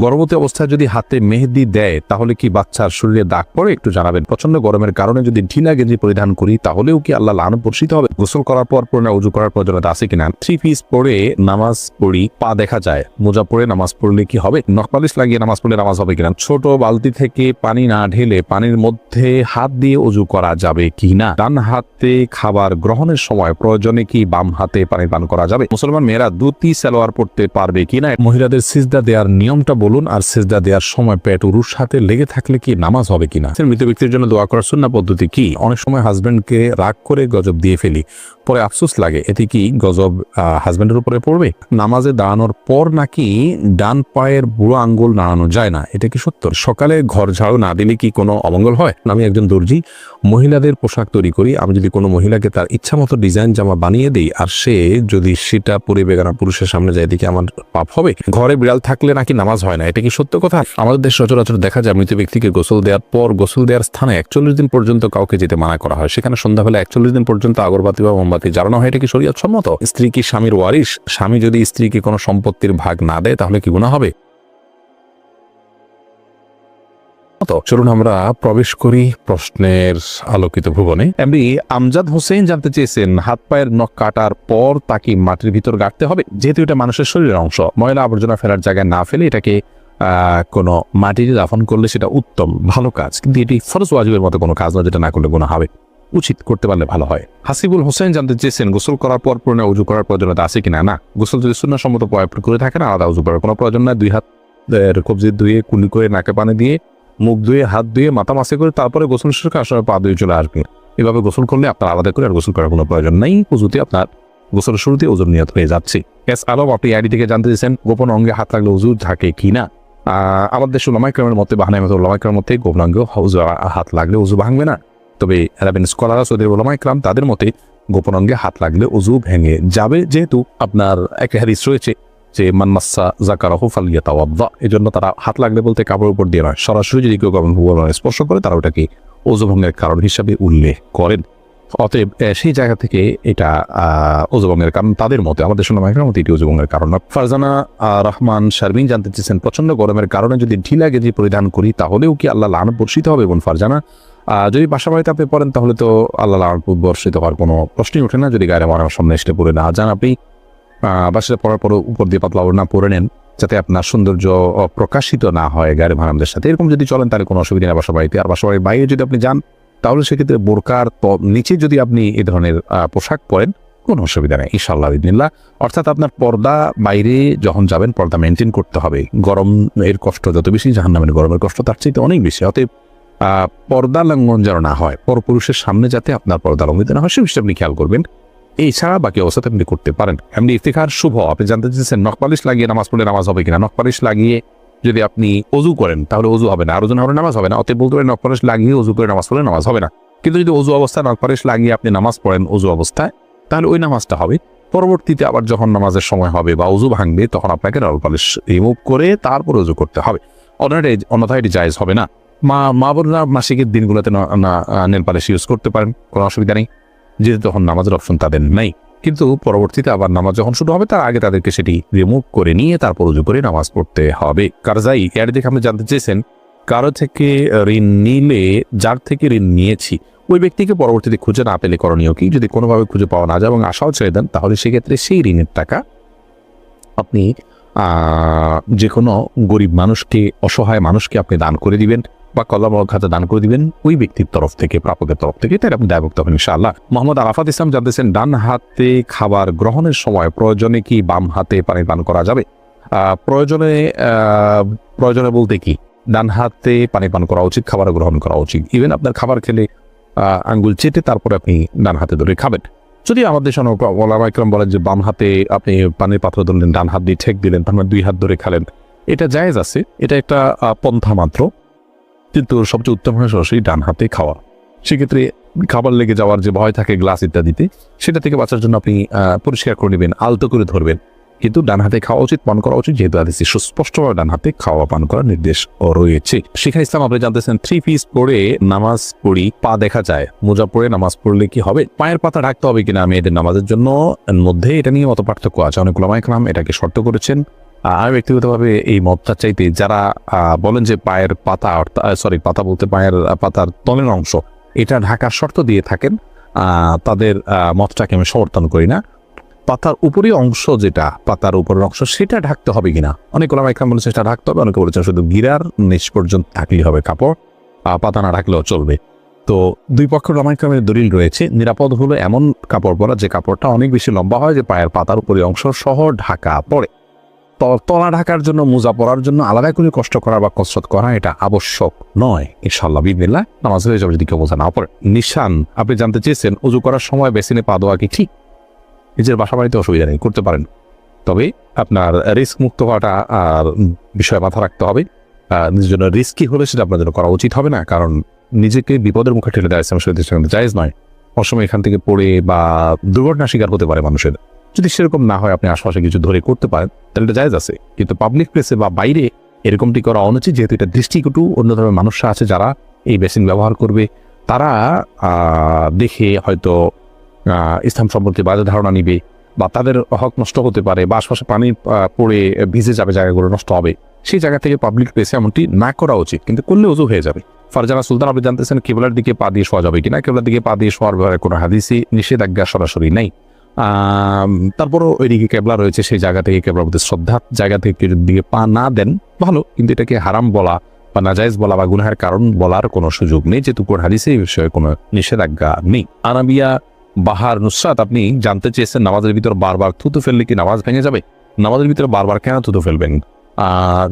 গর্ভবতী অবস্থায় যদি হাতে মেহেদি দেয় তাহলে কি বাচ্চার শরীরে দাগ পড়ে? একটু জানাবেন। প্রচন্ড গরমের কারণে যদি ঢিলা গেঞ্জি পরিধান করি তাহলেও কি আল্লাহ লানত বর্ষিত হবে? গোসল করার পর পরে উজু করার প্রয়োজনীয়তা আছে কিনা? 3 পিস পরে নামাজ পড়ি, পা দেখা যায়, মোজা পরে নামাজ পড়লে কি হবে? নখপালিশ লাগিয়ে নামাজ পড়লে নামাজ হবে কিনা? ছোট বালতি থেকে পানি না ঢেলে পানির মধ্যে হাত দিয়ে উজু করা যাবে কিনা? ডান হাতে খাবার গ্রহণের সময় প্রয়োজনে কি বাম হাতে পানি পান করা যাবে? মুসলমান মেয়েরা ধুতি সালোয়ার পড়তে পারবে কিনা? মহিলাদের সিজদা দেওয়ার নিয়মটা বলুন, আর সিজদা দেওয়ার সময় পেট উরুর সাথে লেগে থাকলে কি নামাজ হবে কিনা? মৃত ব্যক্তির জন্য দোয়া করার সুন্নাহ পদ্ধতি কি? অনেক সময় হাজবেন্ডকে রাগ করে গজব দিয়ে ফেলি, পরে আফসোস লাগে, এতে কি গজব হাজবেন্ডের উপরে পড়বে? নামাজে দাঁড়ানোর পর নাকি ডান পায়ের বুড়ো আঙ্গুল নাড়ানো যায় না, এটা কি সত্য? সকালে ঘর ঝাড়ু না দিলে কি কোনো অমঙ্গল হয়? আমি একজন দর্জি, মহিলাদের পোশাক তৈরি করি। আমি যদি কোনো মহিলাকে তার ইচ্ছা মতো ডিজাইন জামা বানিয়ে দিই আর সে যদি সেটা পরে বেগানা পুরুষের সামনে যায়, দেখি আমার পাপ হবে? ঘরে বিড়াল থাকলে নাকি নামাজ হয় না, এটা কি সত্য কথা? আমাদের দেশ সচরাচর দেখা যায় মৃত ব্যক্তিকে গোসল দেওয়ার পর গোসল দেওয়ার স্থানে 41 দিন পর্যন্ত কাউকে যেতে মানা করা হয়। সেখানে সন্ধ্যাবেলা 41 দিন পর্যন্ত আগরবাতি বা মোমবাতি জ্বালানো হয়, এটা কি শরীয়ত সম্মত? স্ত্রী কি স্বামীর ওয়ারিশ? স্বামী যদি স্ত্রীকে কোনো সম্পত্তির ভাগ না দেয় তাহলে কি গুনাহ হবে? চলুন আমরা প্রবেশ করি প্রশ্নের আলোকিত ভুবনে। এমনি আমজাদ হোসেন জানতে চেয়েছেন, হাত পায়ের নখ কাটার পর তাকে মাটির ভিতর গাড়তে হবে? যেহেতু এটা মানুষের শরীরের অংশ, ময়লা আবর্জনা ফেলার জায়গায় না ফেলে এটাকে কোনো মাটিতে দাফন করলে সেটা উত্তম, ভালো কাজ। কিন্তু এটি ফরজ ওয়াজিবের মতো কোনো কাজ না যেটা না করলে গুনাহ হবে। উচিত করতে পারলে ভালো হয়। হাসিবুল হোসেন জানতে চেয়েছেন, গোসল করার পর পুনঃ উজু করার প্রয়োজনীয়তা আছে কিনা? না, গোসল যদি সুন্নাহ সম্মত করে থাকেন আলাদা উজু করার কোনো প্রয়োজন নাই। 2 হাত কবজি ধুয়ে, কুলি করে, নাকে পানি দিয়ে, মুখ ধুয়ে, হাত ধুয়ে, মাথা মাসে করে তারপরে গোসল শেষে আসলে পা ধুয়ে চলে আসবেন। এভাবে গোসল করলে আপনার আলাদা করে আর গোসল করার কোনো প্রয়োজন নাই। উজুতে আপনার গোসলের শুরুতে উজুর নিয়ত হয়ে যাচ্ছে। এস আলম আপনি আইডি থেকে জানতে চেয়েছেন, গোপন অঙ্গে হাত লাগলে উজু থাকে কিনা? আমাদের দেশ উলামায়ে কেরামের মতে, বাহানায়ে উলামায়ে কেরামের মতে গোপন অঙ্গে হাত লাগলে উজু ভাঙবে না। তবে আরবিন স্কলার সৌদি উলামায়ে কেরাম তাদের মতে গোপন অঙ্গে হাত লাগলে উজু ভেঙে যাবে, যেহেতু আপনার একটা হাদিস রয়েছে যে মান মাসসা যাকারাহু ফালইয়াতাওয়াদ্দা। এজন্য তারা হাত লাগলে বলতে কাপড়ের উপর দিয়ে নয়, সরাসরি যদি কেউ গোপন স্পর্শ করে তারা ওটাকে ওযু ভঙ্গের কারণ হিসাবে উল্লেখ করেন। অতএব সেই জায়গা থেকে এটা ওযু ভঙ্গের কারণ তাদের মতে, আমাদের উলামায়ে মতে এটি ওযু ভঙ্গের কারণ না। ফারজানা রহমান শারমিন জানতে চেয়েছেন, প্রচন্ড গরমের কারণে যদি ঢিলা গেঞ্জি পরিধান করি তাহলেও কি আল্লাহ লানত বর্ষিত হবে? এবং ফারজানা, যদি বাসা বাড়িতে আপনি পড়েন তাহলে তো আল্লাহ লানত বর্ষিত হওয়ার কোনো প্রশ্নই ওঠে না, যদি গায়ে আমার সামনে এসে পড়ে না যান। আপনি বাসায় পড়ার পর উপর দিয়ে পাতলা ওড়না পরে নেন, যাতে আপনার সৌন্দর্য প্রকাশিত না হয় গায়ের ভাড়ামদের সাথে। এরকম যদি চলেন তাহলে কোনো অসুবিধা নেই বাসা বাড়িতে। আর বাসা বাড়ির বাইরে যদি আপনি যান তাহলে সেক্ষেত্রে বোরকার নিচে যদি আপনি এই ধরনের পোশাক পরেন কোনো অসুবিধা নেই ইনশাআল্লাহ বিদিনিল্লাহ। অর্থাৎ আপনার পর্দা বাইরে যখন যাবেন পর্দা মেনটেন করতে হবে। গরম এর কষ্ট যত বেশি, জাহান্নামের গরমের কষ্ট তার চাইতে অনেক বেশি। অতএব পর্দা লঙ্ঘন যেন না হয়, পরপুরুষের সামনে যাতে আপনার পর্দা লঙ্ঘিত না হয় সে বিষয়ে আপনি খেয়াল করবেন। এই ছাড়া বাকি অবস্থাতে আপনি করতে পারেন। এমনি ইফতিখার শুভ আপনি জানতে চেয়েছেন, নখপালিশ লাগিয়ে নামাজ পড়লে নামাজ হবে কিনা? নখপালিশ লাগিয়ে যদি আপনি ওযু করেন তাহলে ওযু হবে না, আর ওযু না হলে নামাজ হবে না। অতএব বলতে পারেন নখপালিশ লাগিয়ে ওযু করে নামাজ পড়লে নামাজ হবে না। কিন্তু যদি ওযু অবস্থায় নখপালিশ লাগিয়ে আপনি নামাজ পড়েন ওযু অবস্থায়, তাহলে ওই নামাজটা হবে। পরবর্তীতে আবার যখন নামাজের সময় হবে বা ওযু ভাঙবে তখন আপনাকে নখপালিশ রিমুভ করে তারপর ওযু করতে হবে, অন্যথায় এটি জায়েজ হবে না। মা বোনরা মাসিকের দিনগুলোতে নেল পালিশ ইউজ করতে পারেন, কোনো অসুবিধা নেই, যেহেতু তখন নামাজের অপশন তাদের নেই। কিন্তু পরবর্তীতে আবার নামাজ যখন শুরু হবে তার আগে তাদেরকে সেটি রিমুভ করে নিয়ে তারপর উজু করে নামাজ পড়তে হবে। কারজাই এর দেখে আপনি জানতে চেয়েছেন, কারো থেকে ঋণ নিলে, যার থেকে ঋণ নিয়েছি ওই ব্যক্তিকে পরবর্তীতে খুঁজে না পেলে করণীয় কি? যদি কোনোভাবে খুঁজে পাওয়া না যায় এবং আশাও ছেড়ে দেন তাহলে সেক্ষেত্রে সেই ঋণের টাকা আপনি যে কোনো গরিব মানুষকে, অসহায় মানুষকে আপনি দান করে দিবেন বা কল্যাণ খাতে দান করে দিবেন ওই ব্যক্তির তরফ থেকে, প্রাপকের তরফ থেকে, তাই আপনি দায়ভুক্ত হবেন ইনশাআল্লাহ। মোহাম্মদ আরাফাত ইসলাম জানতেছেন, ডান হাতে খাবার গ্রহণের সময় প্রয়োজনে কি বাম হাতে পানি পান করা যাবে? প্রয়োজনে বলতে কি, ডান হাতে পানি পান করা উচিত, খাবার গ্রহণ করা উচিত। ইভেন আপনার খাবার খেলে আঙ্গুল চেটে তারপরে আপনি ডান হাতে ধরে খাবেন। যদি আমাদের ওলামায়ে কেরাম বলেন যে বাম হাতে আপনি পানির পাত্র ধরলেন, ডান হাত দিয়ে ঠেক দিলেন, তারপর 2 হাত ধরে খেলেন, এটা জায়েজ আছে, এটা একটা পন্থা মাত্র। কিন্তু সবচেয়ে উত্তম হয় সরাসরি ডান হাতে খাওয়া। সেক্ষেত্রে খাবার লেগে যাওয়ার যে ভয় থাকে গ্লাস ইত্যাদিতে, সেটা থেকে বাঁচার জন্য আপনি পরিষ্কার করে নেবেন, আলতো করে ধরবেন। কিন্তু ডান হাতে খাওয়া উচিত, পান করা উচিত, যেহেতু হাদিসে সুস্পষ্টভাবে ডান হাতে খাওয়া পান করার নির্দেশ রয়েছে। শিখা ইসলাম আপনি জানতেছেন, 3 পিস পরে নামাজ পড়ি, পা দেখা যায়, মোজা পরে নামাজ পড়লে কি হবে? পায়ের পাতা ঢাকতে হবে কিনা মেয়েদের নামাজের জন্য মধ্যে এটা নিয়ে মত পার্থক্য আছে। অনেক উলামায়ে কেরাম এটাকে শর্ত করেছেন, আমি ব্যক্তিগতভাবে এই মতটা চাইতে যারা বলেন যে পায়ের পাতা পাতা বলতে পায়ের পাতার তলের অংশ এটা ঢাকার শর্ত দিয়ে থাকেন, তাদের মতটাকে আমি সমর্থন করি না। পাতার উপরের অংশ যেটা পাতার উপরের অংশ সেটা ঢাকতে হবে কিনা, অনেক ওলামা ইকরাম বলেছে সেটা ঢাকতে হবে, অনেকে বলেছেন শুধু গিরার নিচ পর্যন্ত থাকলেই হবে কাপড়, পাতা না ঢাকলেও চলবে। তো দুই পক্ষের ওলামা ইকরামের দলিল রয়েছে। নিরাপদ হলো এমন কাপড় পরা যে কাপড়টা অনেক বেশি লম্বা হয়, যে পায়ের পাতার উপরের অংশ সহ ঢাকা পড়ে। তলা ঢাকার জন্য মোজা পরার জন্য আলাদা করে কষ্ট করা বা কসরত করা এটা আবশ্যক নয়। ইনশাআল্লাহ বিদিনিল্লাহ নামাজ হয়ে যাবে যদি কেউ মোজা না পড়ে। নিশান আপনি জানতে চেয়েছেন উজু করার সময় বেসিনে পা দেওয়া কি ঠিক? নিজের বাসা বাড়িতে অসুবিধা নেই, করতে পারেন, তবে আপনার রিস্ক মুক্ত হওয়াটা বিষয়ে মাথা রাখতে হবে। নিজের জন্য রিস্কি হলে সেটা আপনার জন্য করা উচিত হবে না, কারণ নিজেকে বিপদের মুখে ঠেলে দেওয়া ইসলাম শরীয়তে জায়েজ নয়। অসময় এখান থেকে পড়ে বা দুর্ঘটনা শিকার হতে পারে মানুষের। যদি সেরকম না হয়, আপনি আশপাশে কিছু ধরে করতে পারেন, তাহলে এটা জায়েজ আছে। কিন্তু পাবলিক প্লেসে বা বাইরে এরকমটি করা অনুচিত, যেহেতু এটা দৃষ্টিকটু। অন্য ধরনের মানুষরা আছে যারা এই বেসিন ব্যবহার করবে, তারা দেখে হয়তো ইসলাম সম্পর্কে বাজে ধারণা নিবে, বা তাদের হক নষ্ট হতে পারে, বা আশপাশে পানি পড়ে ভিজে যাবে, জায়গাগুলো নষ্ট হবে। সেই জায়গা থেকে পাবলিক প্লেসে এমনটি না করা উচিত, কিন্তু করলে উজু হয়ে যাবে। ফারজানা সুলতান আপনি জানতেছেন কিবলার দিকে পা দিয়ে শোয়া যাবে কিনা। কিবলার দিকে পা দিয়ে শোয়ার ব্যাপারে কোনো হাদিসই নিষেধাজ্ঞা সরাসরি নেই। তারপরও ওইদিকে কেবলা রয়েছে, সেই জায়গা থেকে কেবলার প্রতি শ্রদ্ধার জায়গা থেকে দিকে পা না দেন ভালো, কিন্তু এটাকে হারাম বলা বা নাজায়েজ বলা বা গুনাহের কারণ বলার কোনো সুযোগ নেই, যেহেতু কোন হাদিসে এই বিষয়ে কোনো নিষেধাজ্ঞা নেই। আনাবিয়া বাহার নুসরাত আপনি জানতে চেয়েছেন নামাজের ভিতর বারবার থুতু ফেললে কি নামাজ ভেঙে যাবে? নামাজের ভিতরে বারবার কেন থুতু ফেলবেন?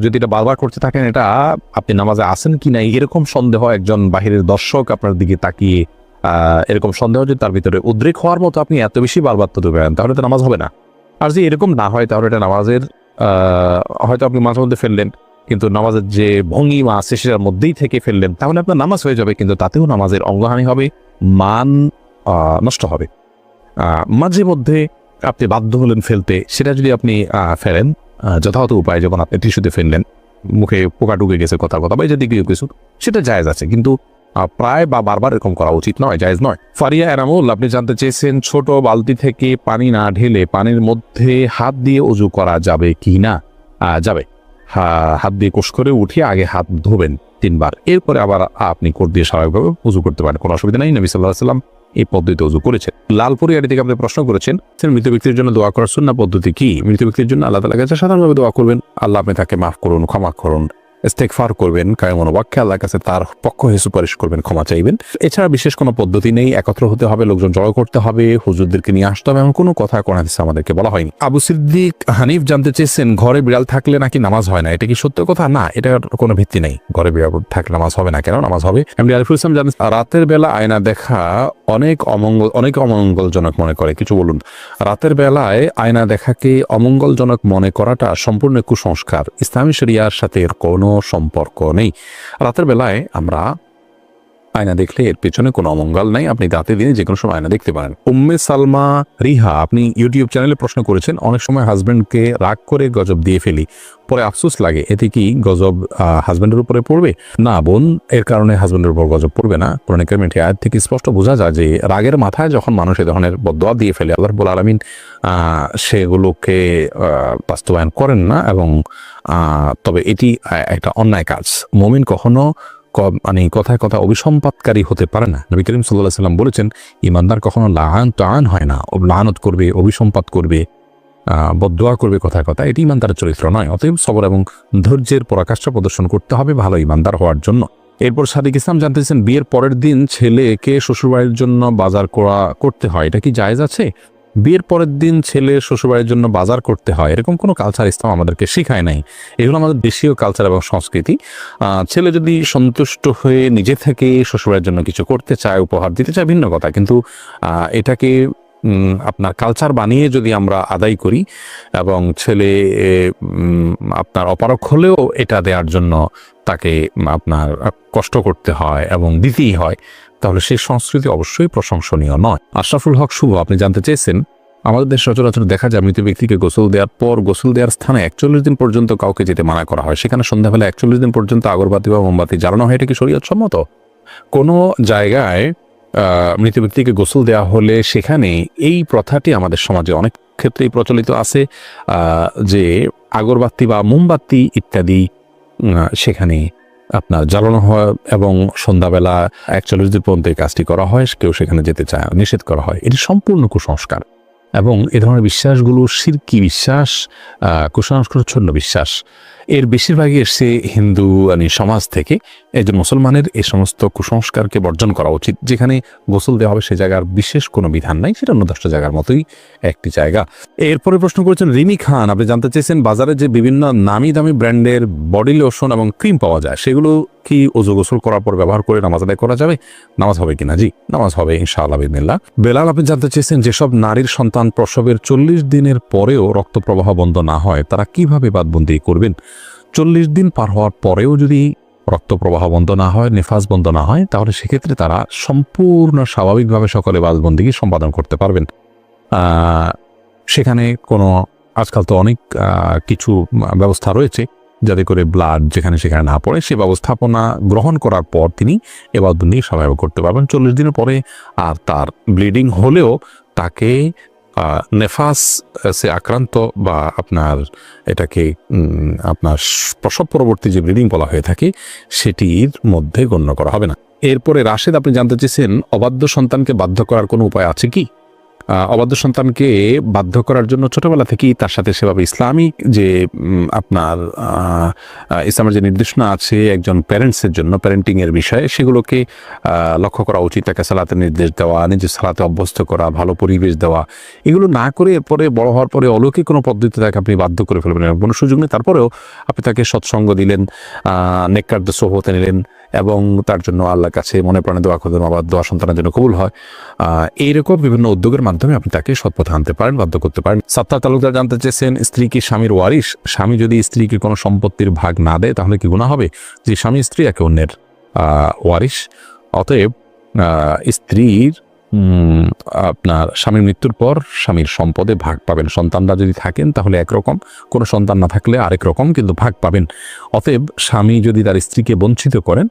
যদি এটা বারবার করতে থাকেন, এটা আপনি নামাজে আসেন কি নাই এরকম সন্দেহ, একজন বাহিরের দর্শক আপনার দিকে তাকিয়ে এরকম সন্দেহ যদি তার ভিতরে উদ্রেক হওয়ার মতো আপনি এত বেশি বারবার থুতু ফেলেন, তাহলে তো নামাজ হবে না। আর যদি এরকম না হয়, তাহলে এটা নামাজের হয়তো আপনি মাঝে মধ্যে ফেললেন, কিন্তু নামাজের যে ভঙ্গিমা আছে সেটার মধ্যেই থেকে ফেললেন, তাহলে আপনার নামাজ হয়ে যাবে, কিন্তু তাতেও নামাজের অঙ্গহানি হবে, মান নষ্ট হবে। মাঝে মধ্যে আপনি বাধ্য হলেন ফেলতে, সেটা যদি আপনি ফেলেন যথাযথ উপায়, যখন আপনি টিস্যুতে ফেললেন, মুখে পোকা ঢুকে গেছে কথার কথা বা এই যদি কিছু, সেটা জায়েজ আছে, কিন্তু প্রায় বা বারবার এরকম করা উচিত নয়, জায়েজ নয়। ফারিয়া এনামুল আপনি জানতে চেয়েছেন ছোট বালতি থেকে পানি না ঢেলে পানির মধ্যে হাত দিয়ে উজু করা যাবে কি না? যাবে। হাত দিয়ে কোষ করে উঠিয়ে আগে হাত ধোবেন 3 বার, এরপরে আবার আপনি কোট দিয়ে স্বাভাবিকভাবে উজু করতে পারেন, কোনো অসুবিধা নেই। নবী সাল্লাল্লাহু আলাইহি ওয়াসাল্লাম এই পদ্ধতিতে উজু করেছেন। লালপুরি আড়ি থেকে আপনি প্রশ্ন করেছেন মৃত ব্যক্তির জন্য দোয়া করার সুন্নাহ পদ্ধতি কি? মৃত ব্যক্তির জন্য আল্লাহ তাআলার কাছে সাধারণভাবে দোয়া করবেন, আল্লাহ আপনি তাকে মাফ করুন, ক্ষমা করুন, ইস্তেগফার করবেন, কায়মন ওয়াক্যে আল্লাহর কাছে তার পক্ষ হয়ে সুপারিশ করবেন, ক্ষমা চাইবেন। এছাড়া বিশেষ কোনো পদ্ধতি নেই। একত্র হতে হবে, লোকজন জড়ো করতে হবে, হুজুরদেরকে নিয়ে আসতে হবে, এমন কোনো কথা কোন হাদিসে আমাদেরকে বলা হয়নি। আবু সিদ্দিক হানিফ জানতে চেয়েছেন ঘরে বিড়াল থাকলে নাকি নামাজ হয় না, এটা কি সত্য কথা? না, এটা কোনো ভিত্তি নেই। ঘরে বিড়াল থাকলে নামাজ হবে না, কেন? নামাজ হবে। এমনি আরিফুল ইসলাম জানেন রাতের বেলা আয়না দেখা অনেক অমঙ্গলজনক মনে করে, কিছু বলুন। রাতের বেলায় আয়না দেখাকে অমঙ্গলজনক মনে করাটা সম্পূর্ণ কুসংস্কার, ইসলামী শরিয়ার সাথে এর কোনো সম্পর্ক নেই। রাতের বেলায় আমরা আয়না দেখলে এর পেছনে কোনো অমঙ্গল নাই, আপনি রাতে দিনে যে কোনো সময় আয়না দেখতে পারেন। উম্মে সালমা রিহা আপনি ইউটিউব চ্যানেলে প্রশ্ন করেছেন অনেক সময় হাজব্যান্ডকে রাগ করে গজব দিয়ে ফেলি, পরে আফসোস লাগে, এতে কি গজব হাজব্যান্ডের উপরে পড়বে? না বোন, এর কারণে হাজব্যান্ডের উপর গজব পড়বে না। কোরআন কারীমের আয়াত থেকে স্পষ্ট বোঝা যায় যে রাগের মাথায় যখন মানুষ এই ধরনের বদদোয়া দিয়ে ফেলে, আল্লাহ রাব্বুল আলামিন সেগুলোকে বাস্তবায়ন করেন না, এবং তবে এটি একটা অন্যায় কাজ। মুমিন কখনো মানে কথায় কথা অভিসম্পাদকারী হতে পারে না। নবী করিম সাল্লাল্লাহু আলাইহি ওয়াসাল্লাম বলেছেন ইমানদার কখনো লাআন হয় না, লাআনত করবে, অভিসম্পাদ করবে, বদদোয়া করবে কথায় কথা, এটি ইমানদারের চরিত্র নয়। অতএব সবর এবং ধৈর্যের পরাকাষ্ঠা প্রদর্শন করতে হবে ভালো ইমানদার হওয়ার জন্য। এরপর সাদিক ইসলাম জানতেছেন বিয়ের পরের দিন ছেলেকে শ্বশুরবাড়ির জন্য বাজার করতে হয়, এটা কি জায়েজ আছে? বিয়ের পরের দিন ছেলে শ্বশুরবাড়ির জন্য বাজার করতে হয়, এরকম কোনো কালচার ইসলাম আমাদেরকে শেখায় নাই। এগুলো আমাদের দেশীয় কালচার এবং সংস্কৃতি। ছেলে যদি সন্তুষ্ট হয়ে নিজে থেকে শ্বশুরবাড়ির জন্য কিছু করতে চায়, উপহার দিতে চায়, ভিন্ন কথা, কিন্তু এটাকে আপনার কালচার বানিয়ে যদি আমরা আদায় করি এবং ছেলে আপনার অপারক হলেও এটা দেওয়ার জন্য তাকে আপনার কষ্ট করতে হয় এবং দিতেই হয়, তাহলে সেই সংস্কৃতি অবশ্যই প্রশংসনীয় নয়। আশরাফুল হক শুভ আপনি জানতে চেয়েছেন আমাদের দেশ সচরাচর দেখা যায় মৃত ব্যক্তিকে গোসল দেওয়ার পর গোসল দেওয়ার স্থানে 41 দিন পর্যন্ত কাউকে যেতে মানা করা হয়, সেখানে সন্ধ্যাবেলা 41 দিন পর্যন্ত আগরবাতি বা মোমবাতি জ্বালানো হয়, এটা কি শরীয়ত সম্মত? কোনো জায়গায় মৃত ব্যক্তিকে গোসল দেওয়া হলে সেখানে এই প্রথাটি আমাদের সমাজে অনেক ক্ষেত্রেই প্রচলিত আছে যে আগরবাতি বা মোমবাতি ইত্যাদি সেখানে আপনার জ্বালানো হয় এবং সন্ধ্যাবেলা 41 দিন পর্যন্ত এই কাজটি করা হয়, কেউ সেখানে যেতে চায়, নিষেধ করা হয়। এটি সম্পূর্ণ কুসংস্কার এবং এ ধরনের বিশ্বাসগুলো শিরকি বিশ্বাস, কুসংস্কারচ্ছন্ন বিশ্বাস। এর বেশিরভাগই এসছে হিন্দু সমাজ থেকে। একজন মুসলমানের এই সমস্ত কুসংস্কারকে বর্জন করা উচিত। যেখানে গোসল দেওয়া হবে সে জায়গার বিশেষ কোনো বিধান নাই, সেটা অন্য 10টা জায়গার মতোই একটি জায়গা। এরপরে প্রশ্ন করেছেন রিমি খান, আপনি জানতে চেয়েছেন বাজারে যে বিভিন্ন নামি দামি ব্র্যান্ডের বডি লোশন এবং ক্রিম পাওয়া যায় সেগুলো কি ওযু গোসল করার পর ব্যবহার করে নামাজ আদায় করা যাবে? নামাজ হবে কিনা? জি, নামাজ হবে ইনশাআল্লাহ বিসমিল্লাহ। বেলাল, আপনি জানতে চেয়েছেন যেসব নারীর সন্তান প্রসবের 40 দিনের পরেও রক্ত প্রবাহ বন্ধ না হয় তারা কিভাবে বাদবন্দি করবেন? 40 দিন পার হওয়ার পরেও যদি রক্ত প্রবাহ বন্ধ না হয়, নেফাস বন্ধ না হয়, তাহলে সেক্ষেত্রে তারা সম্পূর্ণ স্বাভাবিকভাবে সকলে বাদবন্দি সম্পাদন করতে পারবেন। সেখানে কোনো আজকাল তো অনেক কিছু ব্যবস্থা রয়েছে যাতে করে ব্লাড যেখানে সেখানে না পড়ে, সে ব্যবস্থাপনা গ্রহণ করার পর তিনি এবাদবন্দি স্বাভাবিক করতে পারবেন। 40 দিনের পরে আর তার ব্লিডিং হলেও তাকে নেফাস সে আক্রান্ত বা আপনার এটাকে আপনার প্রসব পরবর্তী যে ব্লিডিং বলা হয়ে থাকে সেটির মধ্যে গণ্য করা হবে না। এরপরে রাশেদ, আপনি জানতে চেয়েছেন অবাধ্য সন্তানকে বাধ্য করার কোনো উপায় আছে কি? অবাধ্য সন্তানকে বাধ্য করার জন্য ছোটবেলা থেকেই তার সাথে সেভাবে ইসলামিক যে আপনার ইসলামের যে নির্দেশনা আছে একজন প্যারেন্টসের জন্য প্যারেন্টিং এর বিষয়ে, সেগুলোকে লক্ষ্য করা উচিত। তাকে সালাতের নির্দেশ দেওয়া, নিজের সালাতে অভ্যস্ত করা, ভালো পরিবেশ দেওয়া, এগুলো না করে এরপরে বড় হওয়ার পরে অলৌকিক কোনো পদ্ধতিতে তাকে আপনি বাধ্য করে ফেলবেন, কোনো সুযোগ নেই। তারপরেও আপনি তাকে সৎসঙ্গ দিলেন, নেককারদের সোহবতে নিলেন এবং তার জন্য আল্লাহর কাছে মনে প্রাণে দোয়া করলেন, আবার দোয়া সন্তানের জন্য কবুল হয়। এইরকম বিভিন্ন উদ্যোগের মাধ্যমে আপনি তাকে সৎপথে আনতে পারেন, বাধ্য করতে পারেন। সাত্তার তালুকদার জানতে চেয়েছেন স্ত্রী কি স্বামীর ওয়ারিশ? স্বামী যদি স্ত্রীকে কোনো সম্পত্তির ভাগ না দেয় তাহলে কি গুনাহ হবে? যে স্বামী স্ত্রী একে অন্যের ওয়ারিশ, অতএব স্ত্রীর আপনার স্বামীর মৃত্যুর পর স্বামীর সম্পদে ভাগ পাবেন। সন্তানরা যদি থাকেন তাহলে একরকম, কোনো সন্তান না থাকলে আরেক রকম, কিন্তু ভাগ পাবেন। অতএব স্বামী যদি তার স্ত্রীকে বঞ্চিত করেন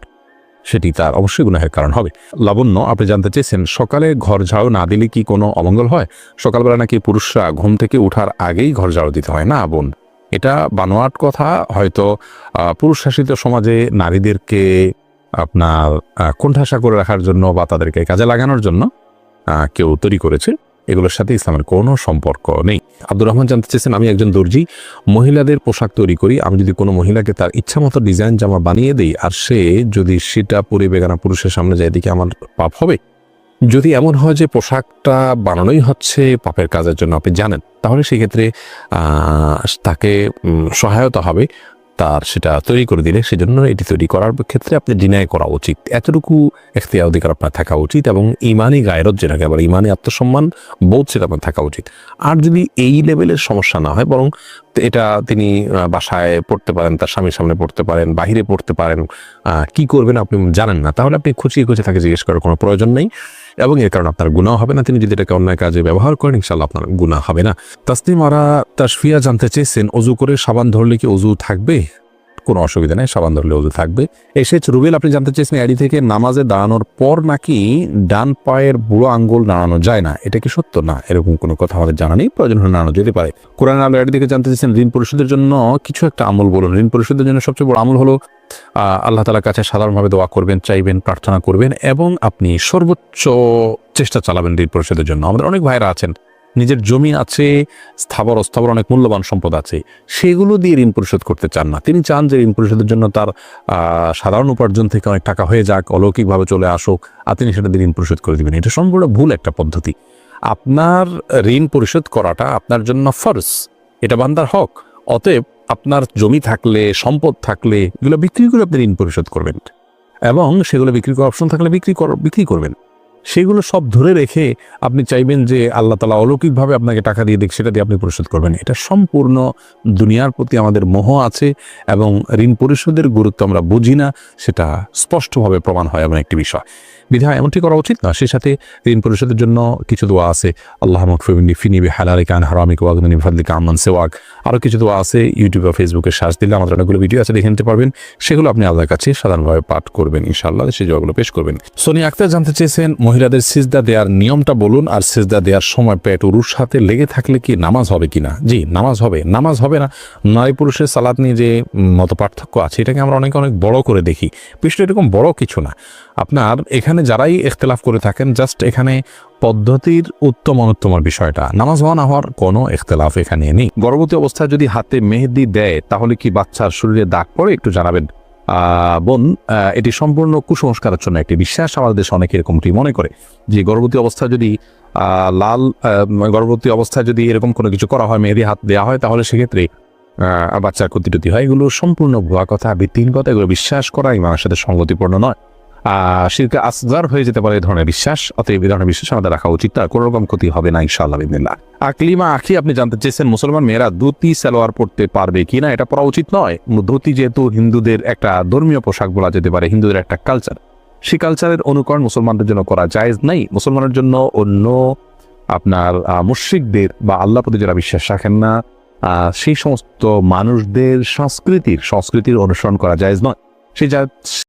সেটি তার অবশ্যই গুনাহের কারণ হবে। লাবণ্য, আপনি জানতে চেয়েছেন সকালে ঘর ঝাড়ু না দিলে কি কোনো অমঙ্গল হয়? সকালবেলা নাকি পুরুষরা ঘুম থেকে ওঠার আগেই ঘর ঝাড়ু দিতে হয়। না বোন, এটা বানোয়াট কথা। হয়তো পুরুষ শাসিত সমাজে নারীদেরকে আপনার কোণঠাসা করে রাখার জন্য বা তাদেরকে কাজে লাগানোর জন্য কেউ তৈরি করেছে, এগুলোর সাথে ইসলামের কোনো সম্পর্ক নেই। আব্দুর রহমান জানতে চেয়েছেন আমি একজন দর্জি, মহিলাদের পোশাক তৈরি করি। আমি যদি কোনো মহিলাকে তার ইচ্ছা মতো ডিজাইন জামা বানিয়ে দিই আর সে যদি সেটা পরে বেগানা পুরুষের সামনে যায়, এদিকে আমার পাপ হবে? যদি এমন হয় যে পোশাকটা বানানোই হচ্ছে পাপের কাজের জন্য, আপনি জানেন, তাহলে সেক্ষেত্রে তাকে সহায়তা হবে তার সেটা তৈরি করে দিলে। সেজন্য এটি তৈরি করার ক্ষেত্রে আপনি ডিনাই করা উচিত, এতটুকু এখতিয়ার অধিকার আপনার থাকা উচিত এবং ইমানি গায়রত যেটাকে আবার ইমানি আত্মসম্মান বোধ সেটা আপনার থাকা উচিত। আর যদি এই লেভেলের সমস্যা না হয়, বরং এটা তিনি বাসায় পড়তে পারেন, তার স্বামীর সামনে পড়তে পারেন, বাহিরে পড়তে পারেন, কি করবেন আপনি জানেন না, তাহলে আপনি খুঁচিয়ে খুঁচিয়ে তাকে জিজ্ঞেস করার কোনো প্রয়োজন নেই এবং এর কারণে আপনার গুনাহ হবে না। তিনি যদি এটাকে অন্যায় কাজে ব্যবহার করেন ইনশাআল্লাহ আপনার গুনাহ হবে না। তাসনিম আরা তাশফিয়া জানতে চেয়েছেন অজু করে সাবান ধরলে কি অজু থাকবে? কোনো অসুবিধা নেই, সাবান ধরলে অজু থাকবে। এসেছে রুবেল, আপনি জানতে চেয়েছেন আইডি থেকে নামাজে দাঁড়ানোর পর নাকি ডান পায়ের বুড়ো আঙ্গুল নাড়ানো যায় না, এটা কি সত্য? না, এরকম কোনো কথা আমাদের জানা নেই, প্রয়োজন হলে নাড়ানো যেতে পারে। কোরআন আলো আইডি থেকে জানতে চেয়েছেন ঋণ পরিশোধের জন্য কিছু একটা আমল বলুন। ঋণ পরিশোধের জন্য সবচেয়ে বড় আমল হলো আল্লাহ তাআলার কাছে সাধারণভাবে দোয়া করবেন, চাইবেন, প্রার্থনা করবেন এবং আপনি সর্বোচ্চ চেষ্টা চালাবেন ঋণ পরিশোধের জন্য। আমাদের অনেক ভাইরা আছেন নিজের জমি আছে, স্থাবর অস্থাবর অনেক মূল্যবান সম্পদ আছে, সেগুলো দিয়ে ঋণ পরিশোধ করতে চান না। তিনি চান যে ঋণ পরিশোধের জন্য তার সাধারণ উপার্জন থেকে অনেক টাকা হয়ে যাক, অলৌকিকভাবে চলে আসুক, আর তিনি সেটা দিয়ে ঋণ পরিশোধ করে দিবেন। এটা সম্পূর্ণ ভুল একটা পদ্ধতি। আপনার ঋণ পরিশোধ করাটা আপনার জন্য ফরজ, এটা বান্দার হক। অতএব আপনার জমি থাকলে, সম্পদ থাকলে এগুলো বিক্রি করে আপনি ঋণ পরিশোধ করবেন এবং সেগুলো বিক্রি করার অপশন থাকলে বিক্রি করবেন। সেগুলো সব ধরে রেখে আপনি চাইবেন যে আল্লাহ তাআলা অলৌকিকভাবে আপনাকে টাকা দিয়ে দিক, সেটা দিয়ে আপনি পরিশোধ করবেন। এটা সম্পূর্ণ দুনিয়ার প্রতি আমাদের মোহ আছে এবং ঋণ পরিশোধের গুরুত্ব আমরা বুঝি না, সেটা স্পষ্টভাবে প্রমাণ হয় এমন একটি বিষয়। বিধায় এমনটি করা উচিত না। সেই সাথে ঋণ পরিশোধের জন্য কিছু দোয়া আছে, আল্লাহুম্মা কফিনি ফিনি বিহালালিকা আন হারামিকা ওয়াগনিনি বিফাদলিকা আম্মান সিওয়াক। আরও কিছু দোয়া আছে, ইউটিউব বা ফেসবুকে সার্চ দিলে আমাদের অনেকগুলো ভিডিও আছে, দেখে নিতে পারবেন। সেগুলো আপনি আল্লাহর কাছে সাধারণভাবে পাঠ করবেন, ইনশাআল্লাহ সেই দোয়াগুলো পেশ করবেন। সোনিয়া আক্তার জানতে চেয়েছেন মহিলাদের সিজদা দেওয়ার নিয়মটা বলুন, আর সিজদা দেওয়ার সময় পেট উরুর সাথে লেগে থাকলে কি নামাজ হবে কিনা? জি, নামাজ হবে। নামাজ হবে না, নারী পুরুষের সালাত নিয়ে যে মত পার্থক্য আছে এটাকে আমরা অনেক বড় করে দেখি। বিষয়টা এরকম বড় কিছু না। আপনার এখানে যারাই ইখতিলাফ করে থাকেন, জাস্ট এখানে পদ্ধতির উত্তম অনুত্তমের বিষয়টা, নামাজ হওয়া না হওয়ার কোনো ইখতিলাফ এখানে নেই। গর্ভবতী অবস্থায় যদি হাতে মেহেদি দেয় তাহলে কি বাচ্চার শরীরে দাগ পড়ে? একটু জানাবেন বোন। এটি সম্পূর্ণ কুসংস্কারের জন্য একটি বিশ্বাস। আমাদের দেশে অনেকে এরকমটি মনে করে যে গর্ভবতী অবস্থায় যদি গর্ভবতী অবস্থায় যদি এরকম কোনো কিছু করা হয়, মেহেদি হাত দেওয়া হয়, তাহলে সেক্ষেত্রে বাচ্চার ক্ষতি হয়। এগুলো সম্পূর্ণ ভুয়া কথা, ভিত্তিহীন কথা। এগুলো বিশ্বাস করা ইমানের সাথে সঙ্গতিপূর্ণ নয়। শিরকে আসগার হয়ে যেতে পারে এই ধরনের বিশ্বাস। অতএব এই ধরনের বিশ্বাস আমাদের রাখা উচিত, তার কোনো রকম ক্ষতি হবে না ইনশাআল্লাহ বিসমিল্লাহ। আকলিমা আখি আপনি জানতে চেয়েছেন মুসলমান মেয়েরা ধুতি সালোয়ার পরতে পারবে কিনা? এটা পরা উচিত নয়। ধুতি যেহেতু হিন্দুদের একটা ধর্মীয় পোশাক বলা যেতে পারে, হিন্দুদের একটা কালচার, সেই কালচারের অনুকরণ মুসলমানদের জন্য করা জায়েজ নাই। মুসলমানের জন্য অন্য আপনার মুশরিকদের বা আল্লাহ প্রতি যারা বিশ্বাস রাখেন না সেই সমস্ত মানুষদের সংস্কৃতির অনুসরণ করা জায়েজ নয়। সেই